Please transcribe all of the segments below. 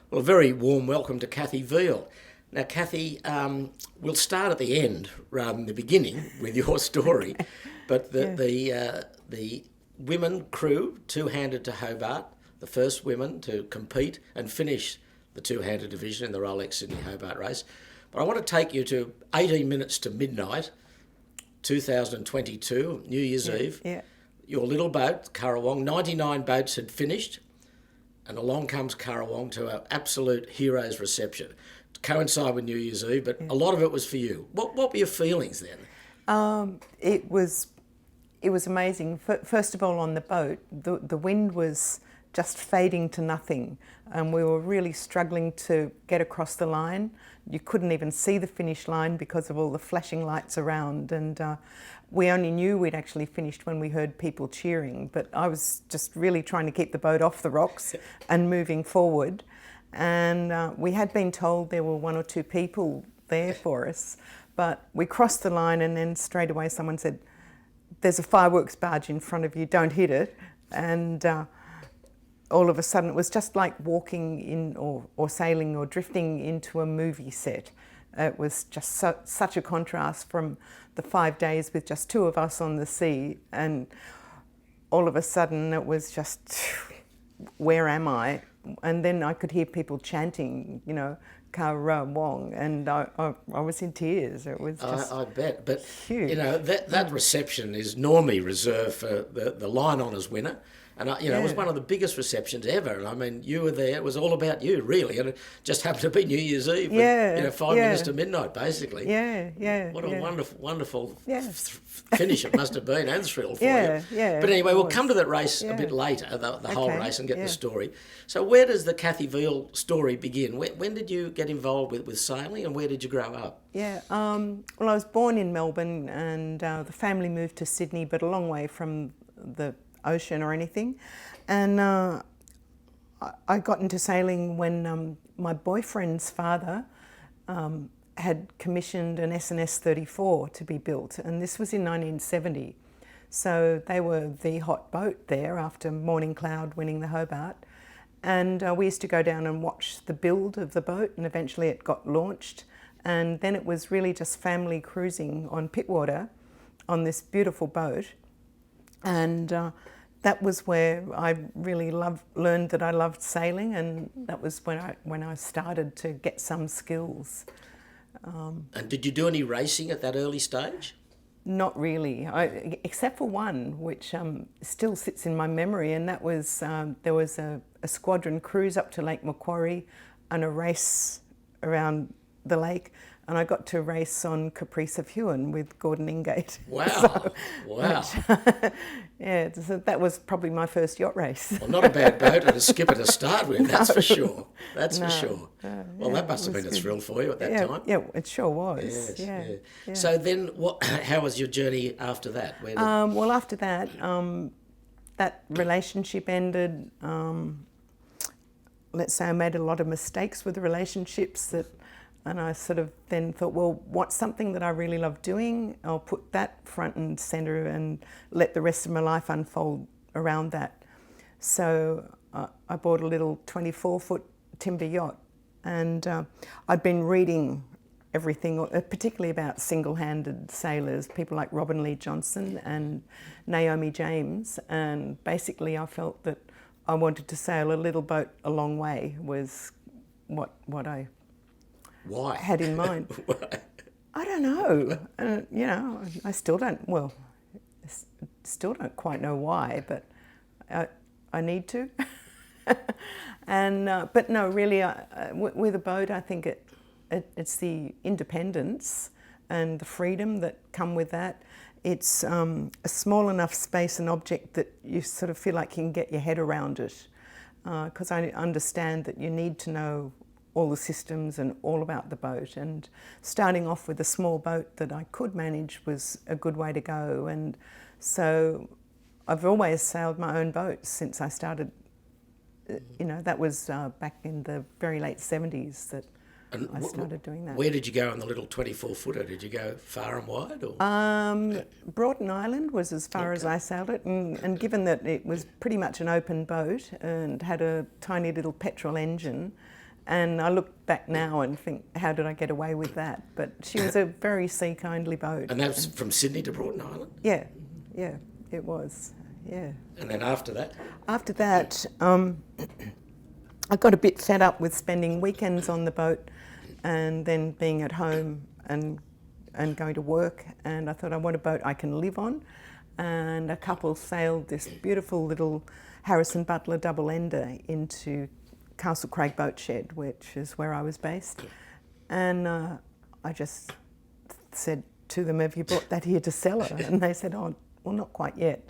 Well, a very warm welcome to Kathy Veel. Now, Kathy, we'll start at the end rather than the beginning with your story. But Yeah. the women crew, two-handed to Hobart, the first women to compete and finish the two-handed division in the Rolex Sydney Hobart race. But I want to take you to 18 minutes to midnight, 2022, New Year's Eve. Yeah. Your little boat, Currawong, 99 boats had finished, and along comes Currawong to an absolute hero's reception to coincide with New Year's Eve, but a lot of it was for you. What were your feelings then? It was amazing. First of all, on the boat, the wind was just fading to nothing, and we were really struggling to get across the line. You couldn't even see the finish line because of all the flashing lights around, and we only knew we'd actually finished when we heard people cheering. But I was just really trying to keep the boat off the rocks and moving forward. And we had been told there were one or two people there for us, but we crossed the line, and then straight away someone said, "There's a fireworks barge in front of you, don't hit it." And all of a sudden it was just like walking in or sailing or drifting into a movie set. It was just such a contrast from the 5 days with just two of us on the sea, and all of a sudden it was just, where am I? And then I could hear people chanting, Currawong, and I was in tears. It was just I bet. But, huge. that reception is normally reserved for the line honours winner. And, it was one of the biggest receptions ever. And, I mean, you were there. It was all about you, really. And it just happened to be New Year's Eve. Yeah, With, 5 minutes to midnight, basically. Yeah. What a wonderful Yeah. finish it must have been, and thrill for Yeah, you. yeah, But anyway, it we'll was. come to that race a Yeah. bit later, the whole Okay, race, and get yeah. the story. So where does the Kathy Veel story begin? When did you get involved with sailing, and where did you grow up? Yeah, well, I was born in Melbourne, and the family moved to Sydney, but a long way from the ocean or anything. And I got into sailing when my boyfriend's father had commissioned an S&S 34 to be built, and this was in 1970. So they were the hot boat there after Morning Cloud winning the Hobart. And we used to go down and watch the build of the boat, and eventually it got launched. And then it was really just family cruising on Pittwater on this beautiful boat. And that was where I really learned that I loved sailing, and that was when I started to get some skills. And did you do any racing at that early stage? Not really, except for one, which still sits in my memory, and that was there was a squadron cruise up to Lake Macquarie and a race around the lake, and I got to race on Caprice of Huon with Gordon Ingate. Wow, wow. Yeah, so that was probably my first yacht race. Well, not a bad boat and a skipper to start with, that's for sure. That's No. for sure. Well, that must have been a thrill for you at that time. Yeah, it sure was. Yes, Yeah. So then, how was your journey after that? Well, after that, that relationship ended. Let's say I made a lot of mistakes with the relationships and I sort of then thought, well, what's something that I really love doing? I'll put that front and centre and let the rest of my life unfold around that. So I bought a little 24-foot timber yacht, and I'd been reading everything, particularly about single-handed sailors, people like Robin Lee Johnson and Naomi James, and basically I felt that I wanted to sail a little boat a long way was what I Why? had in mind. I don't know. I still don't, still don't quite know why, but I need to. But no, really, with a boat, I think it's the independence and the freedom that come with that. It's a small enough space and object that you sort of feel like you can get your head around it. Because I understand that you need to know all the systems and all about the boat, and starting off with a small boat that I could manage was a good way to go. And so I've always sailed my own boats since I started. That was back in the very late 70s that I started doing that. Where did you go on the little 24-footer? Did you go far and wide? Or? Broughton Island was as far as I sailed it, and given that it was pretty much an open boat and had a tiny little petrol engine, And I look back now and think, how did I get away with that? But she was a very sea-kindly boat. And that's from Sydney to Broughton Island? Yeah, it was, yeah. And then after that? After that, I got a bit fed up with spending weekends on the boat and then being at home and going to work, and I thought, I want a boat I can live on. And a couple sailed this beautiful little Harrison Butler double-ender into Castle Craig Boat Shed, which is where I was based. And I just said to them, have you brought that here to sell it? And they said, oh, well, not quite yet.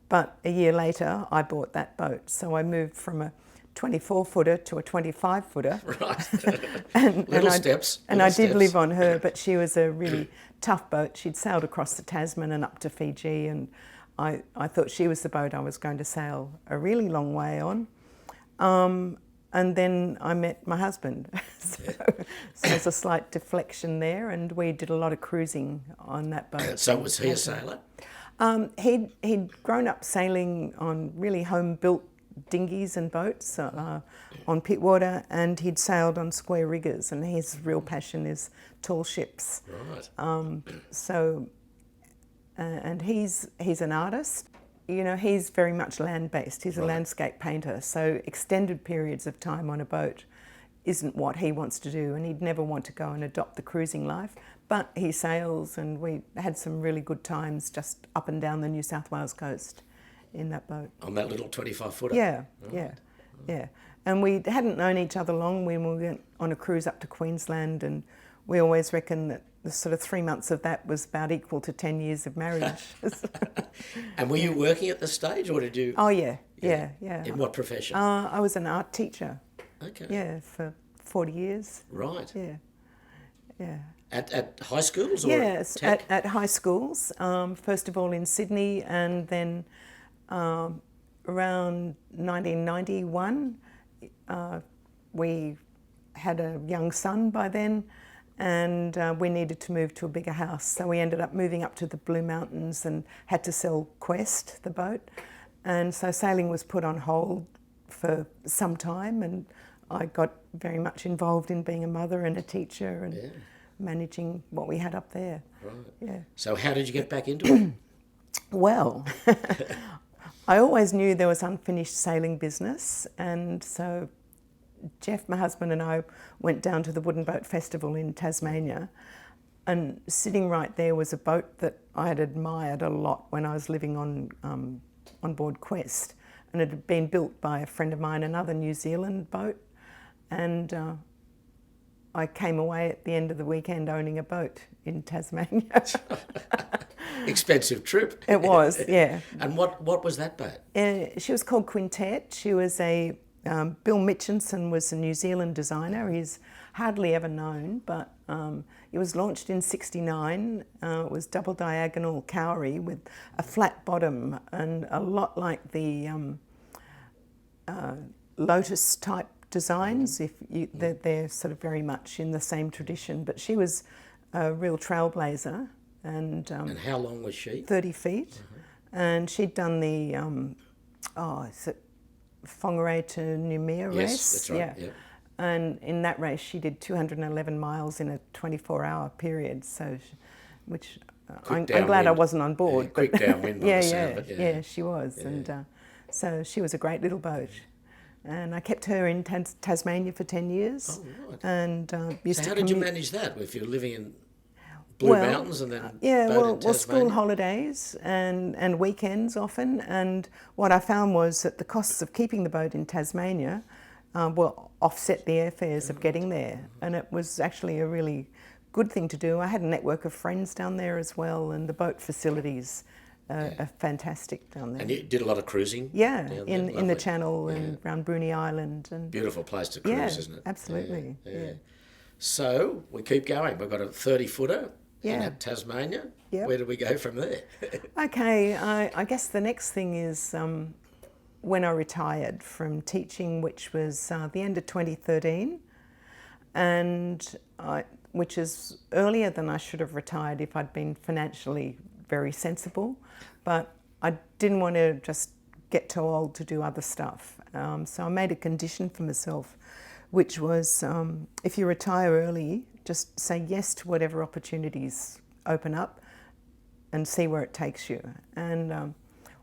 But a year later, I bought that boat. So I moved from a 24-footer to a 25-footer. Right. Little steps. And I did live on her, but she was a really tough boat. She'd sailed across the Tasman and up to Fiji, and I thought she was the boat I was going to sail a really long way on. And then I met my husband. So there's a slight deflection there, and we did a lot of cruising on that boat. So was he a sailor? He'd grown up sailing on really home-built dinghies and boats on Pittwater, and he'd sailed on square riggers, and his real passion is tall ships. Right. And he's an artist. You know, he's very much land-based. He's a landscape painter, so extended periods of time on a boat isn't what he wants to do, and he'd never want to go and adopt the cruising life. But he sails, and we had some really good times just up and down the New South Wales coast in that boat. On that little 25-footer? Yeah, yeah. And we hadn't known each other long when we went on a cruise up to Queensland, and we always reckon that the sort of 3 months of that was about equal to 10 years of marriage. And were you working at this stage, or did you? Oh, yeah. In what profession? I was an art teacher. Okay. Yeah, for 40 years. Right. Yeah. At high schools or yes, tech? at high schools, first of all in Sydney, and then around 1991 we had a young son by then, and we needed to move to a bigger house, so we ended up moving up to the Blue Mountains and had to sell Quest, the boat, and so sailing was put on hold for some time, and I got very much involved in being a mother and a teacher and managing what we had up there. Right. Yeah. So how did you get back into it? Well, I always knew there was unfinished sailing business, and so Jeff, my husband, and I went down to the Wooden Boat Festival in Tasmania, and sitting right there was a boat that I had admired a lot when I was living on board Quest, and it had been built by a friend of mine, another New Zealand boat, and I came away at the end of the weekend owning a boat in Tasmania. Expensive trip. It was, yeah. And what was that boat? She was called Quintet. She was a Bill Mitchinson was a New Zealand designer. He's hardly ever known, but it was launched in '69. It was double diagonal Cowrie with a flat bottom, and a lot like the Lotus type designs. They're sort of very much in the same tradition. But she was a real trailblazer, and how long was she? 30 feet, and she'd done the is it Whangarei to Noumea race? Yes, that's right. Yeah. And in that race, she did 211 miles in a 24-hour period. So, which I'm glad I wasn't on board. Yeah, quick downwind. Yeah, she was, and so she was a great little boat. And I kept her in Tasmania for 10 years. Oh, right. And so how did you manage that if you're living in Blue Mountains and then well, school holidays and weekends often. And what I found was that the costs of keeping the boat in Tasmania will offset the airfares of getting there. And it was actually a really good thing to do. I had a network of friends down there as well, and the boat facilities are fantastic down there. And you did a lot of cruising? Yeah, in the Channel and around Bruny Island. And beautiful place to cruise, isn't it? Absolutely. Yeah. So we keep going. We've got a 30-footer. In Tasmania. Yep. Where do we go from there? Okay, I guess the next thing is when I retired from teaching, which was the end of 2013, and which is earlier than I should have retired if I'd been financially very sensible, but I didn't want to just get too old to do other stuff. So I made a condition for myself, which was if you retire early, just say yes to whatever opportunities open up and see where it takes you. And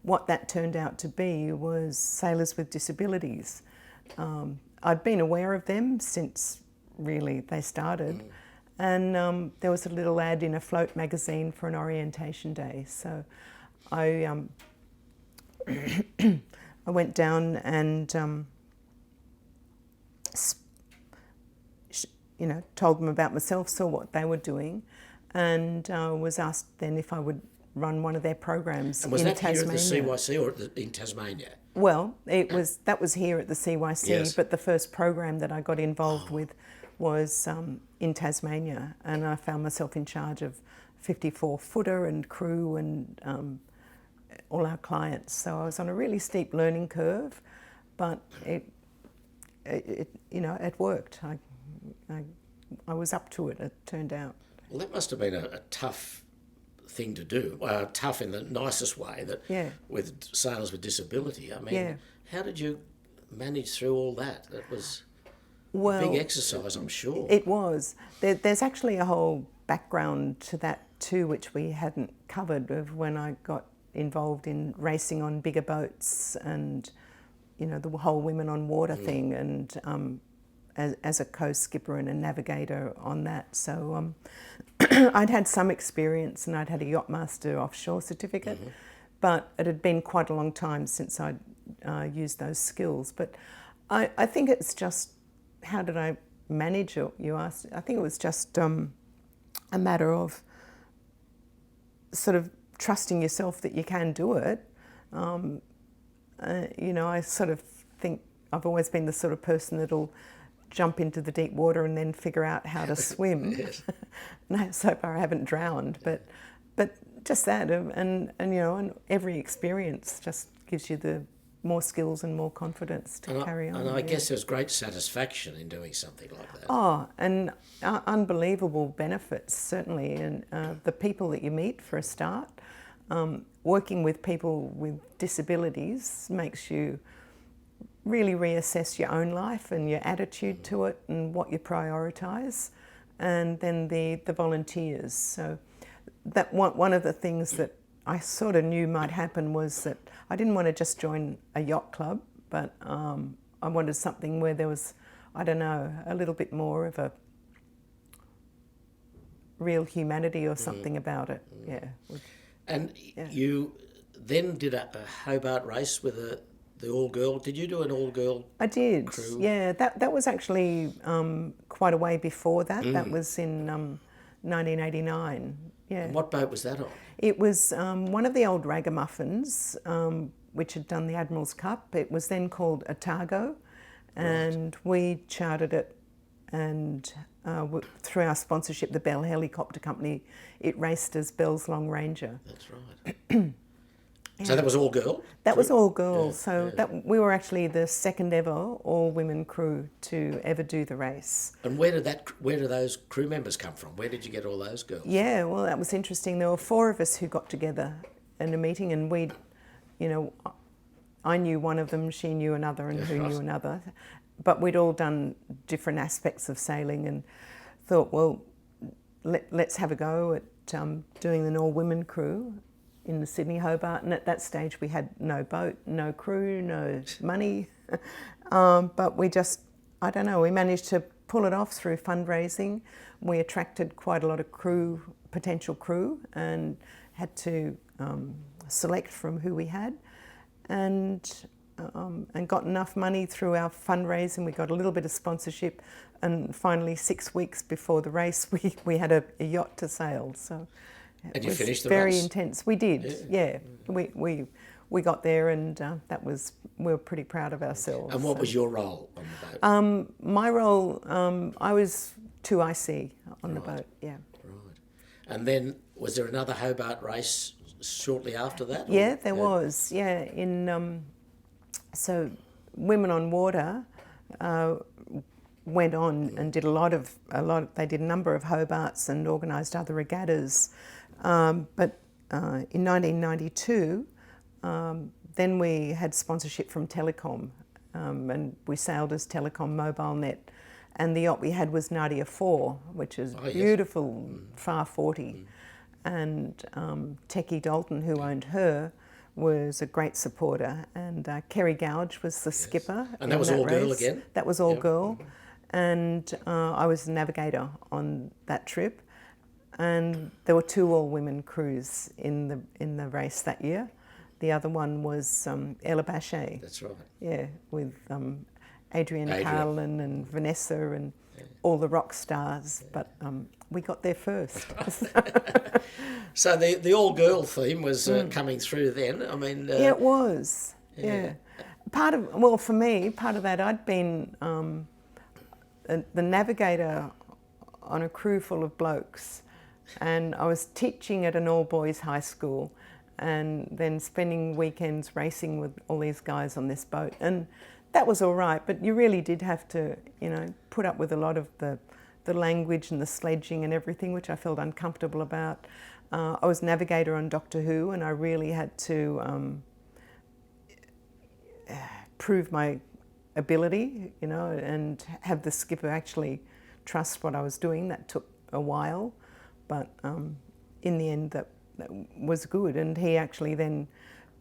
what that turned out to be was sailors with disabilities. I'd been aware of them since really they started. And there was a little ad in a float magazine for an orientation day. So I I went down and told them about myself, saw what they were doing, and was asked then if I would run one of their programs And was in that Tasmania. here at the CYC or in Tasmania? Well, that was here at the CYC, Yes. but the first program that I got involved with was in Tasmania, and I found myself in charge of 54-footer and crew and all our clients. So I was on a really steep learning curve, but it worked. I was up to it, it turned out. Well, that must have been a tough thing to do. Tough in the nicest way, with sailors with disability. I mean, how did you manage through all that? That was a big exercise, I'm sure. It was. There's actually a whole background to that too, which we hadn't covered, of when I got involved in racing on bigger boats and, the whole women on water thing, and as a co-skipper and a navigator on that. So I'd had some experience, and I'd had a Yachtmaster offshore certificate, but it had been quite a long time since I'd used those skills. But I think it's just, how did I manage it, you asked? I think it was just a matter of sort of trusting yourself that you can do it. I sort of think I've always been the sort of person that'll jump into the deep water and then figure out how to swim. Yes. No, so far I haven't drowned, but just that, and every experience just gives you the more skills and more confidence to carry on. And I guess there's great satisfaction in doing something like that. Oh, and unbelievable benefits, certainly, and the people that you meet for a start. Working with people with disabilities makes you really reassess your own life and your attitude to it and what you prioritise, and then the volunteers. So that one of the things that I sort of knew might happen was that I didn't want to just join a yacht club, but I wanted something where there was, I don't know, a little bit more of a real humanity or something about it. Yeah. And you then did a Hobart race with the all-girl. Did you do an all-girl? I did. Crew? Yeah, that was actually quite a way before that. That was in 1989. Yeah. And what boat was that on? It was one of the old ragamuffins, which had done the Admiral's Cup. It was then called Otago, and we chartered it, and through our sponsorship, the Bell Helicopter Company, it raced as Bell's Long Ranger. That's right. So that was all girl? That was all girls. That we were actually the second ever all women crew to ever do the race. And where do those crew members come from? Where did you get all those girls? Yeah, well, that was interesting. There were 4 of us who got together in a meeting, and I knew one of them, she knew another, and who knew another. But we'd all done different aspects of sailing, and thought, well, let's have a go at doing an all-women crew in the Sydney Hobart. And at that stage we had no boat, no crew, no money. But we just, I don't know, we managed to pull it off through fundraising. We attracted quite a lot of potential crew, and had to select from who we had, and got enough money through our fundraising. We got a little bit of sponsorship, and finally 6 weeks before the race we had a yacht to sail. So and you finished the very race? Intense. We did, yeah. We got there, and we were pretty proud of ourselves. And what was your role on the boat? My role, I was 2IC on the boat, yeah. Right. And then was there another Hobart race shortly after that? Yeah, there was, yeah. So Women on Water went on and did they did a number of Hobarts and organised other regattas. But in 1992, then we had sponsorship from Telecom, and we sailed as Telecom Mobile Net. And the yacht we had was Nadia 4, which is beautiful, Far 40. And Techie Dalton, who owned her, was a great supporter. And Kerry Gouge was the skipper. And that was all girl again? That was all girl. And I was the navigator on that trip. And there were 2 all-women crews in the race that year. The other one was Ella Bachet. That's right. Yeah, with Adrian Carlin and Vanessa and all the rock stars. But we got there first. So the all-girl theme was coming through then. I mean, yeah, it was. Yeah. For me, part of that, I'd been the navigator on a crew full of blokes, and I was teaching at an all-boys high school, and then spending weekends racing with all these guys on this boat, and that was all right. But you really did have to, put up with a lot of the language and the sledging and everything, which I felt uncomfortable about. I was navigator on Doctor Who, and I really had to prove my ability, and have the skipper actually trust what I was doing. That took a while, but in the end that was good. And he actually then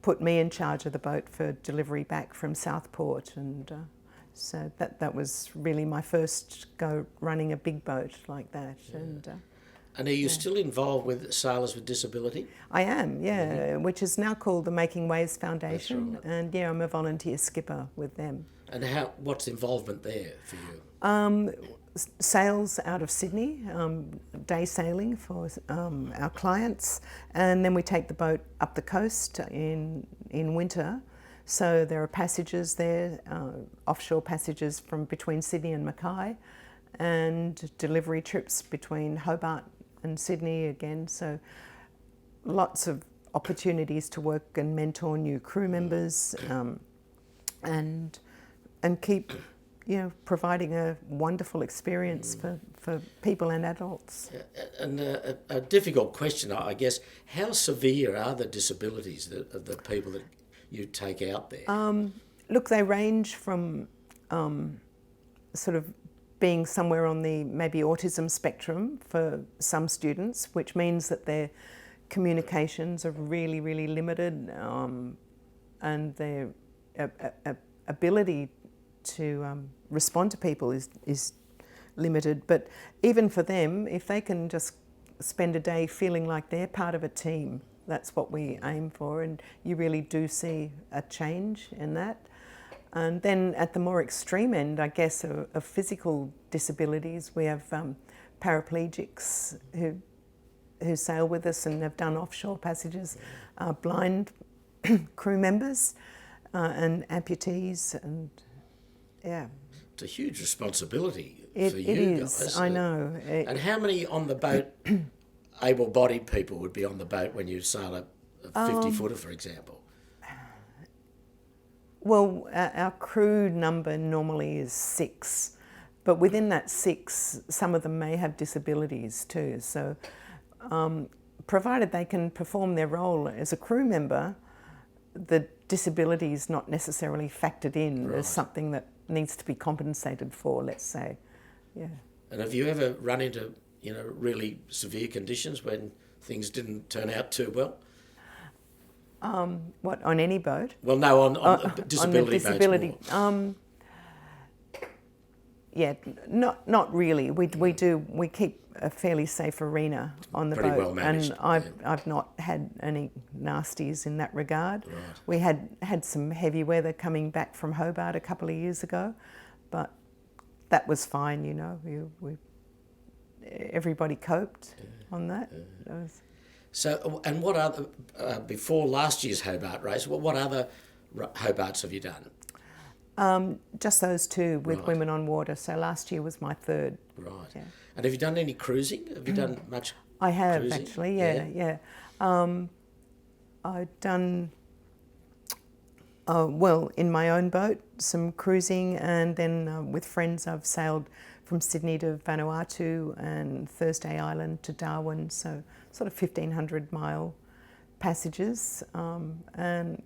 put me in charge of the boat for delivery back from Southport, and so that was really my first go running a big boat like that. And are you still involved with Sailors with Disability? I am, which is now called the Making Waves Foundation. That's right. And I'm a volunteer skipper with them. And what's the involvement there for you? Sails out of Sydney, day sailing for our clients, and then we take the boat up the coast in winter. So there are passages there, offshore passages from between Sydney and Mackay, and delivery trips between Hobart and Sydney again. So lots of opportunities to work and mentor new crew members, and keep providing a wonderful experience for people and adults. And a difficult question, I guess, how severe are the disabilities of the people that you take out there? Look, they range from sort of being somewhere on the maybe autism spectrum for some students, which means that their communications are really, really limited, and their ability to respond to people is limited. But even for them, if they can just spend a day feeling like they're part of a team, that's what we aim for, and you really do see a change in that. And then at the more extreme end, I guess, of physical disabilities, we have paraplegics who sail with us and have done offshore passages, blind crew members, and amputees, and yeah. It's a huge responsibility for you it is, guys. I know. And how many on the boat, able-bodied people would be on the boat when you sail a 50-footer, for example? Well, our crew number normally is 6, but within that 6, some of them may have disabilities too. So provided they can perform their role as a crew member, the disability is not necessarily factored in as something that needs to be compensated for, let's say. Yeah. And have you ever run into, really severe conditions when things didn't turn out too well? What, on any boat? Well, no, on disability boats more. Yeah, not really. We keep a fairly safe arena on the Pretty boat, well managed, and I've not had any nasties in that regard. Right. We had some heavy weather coming back from Hobart a couple of years ago, but that was fine. Everybody coped on that. So, and what other before last year's Hobart race? What other Hobarts have you done? Just those 2 with Women on Water. So last year was my 3rd. Right. Yeah. And have you done any cruising? Have you done much? I have cruising? actually. Yeah. I've done in my own boat some cruising, and then with friends I've sailed from Sydney to Vanuatu and Thursday Island to Darwin. So sort of 1,500-mile passages, and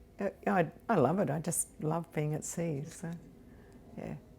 I love it. I just love being at sea. So. Yeah.